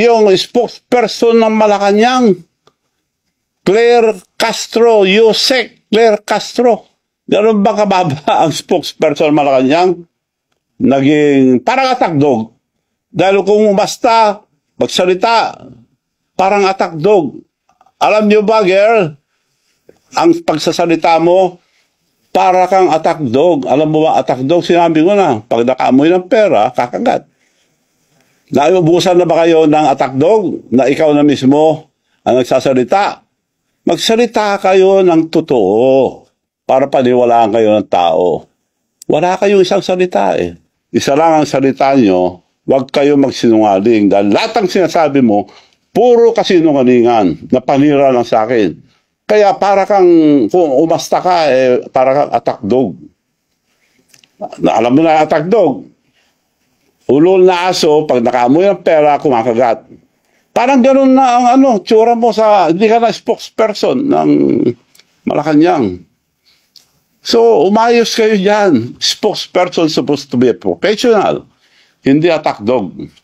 yung spokesperson ng Malacanang, Claire Castro, Yusek Claire Castro. Ganun ba kababa ang spokesperson ng Malacanang? Naging parang atakdog. Dahil kung basta magsalita, parang atakdog. Alam niyo ba, girl, ang pagsasalita mo, para kang atakdog. Alam mo ba, atakdog, sinabi ko na, pag nakaamoy ng pera, kakagat. Naubusan na ba kayo ng atakdog na ikaw na mismo ang nagsasalita? Magsalita kayo ng totoo para paniwalaan kayo ng tao. Wala kayong isang salita eh. Isa lang ang salita nyo, huwag kayo magsinungaling. Dahil lahat ng sinasabi mo, puro kasinungalingan na panira lang sa akin. Kaya para kang, kung umasta ka, para kang atakdog. Alam mo na atakdog. Ulol na aso, pag nakaamoy ng pera, kumakagat. Parang ganun na ang tsura mo sa, hindi ka na spokesperson ng Malacanang. So, umayos kayo dyan. Spokesperson supposed to be a professional, hindi atakdog.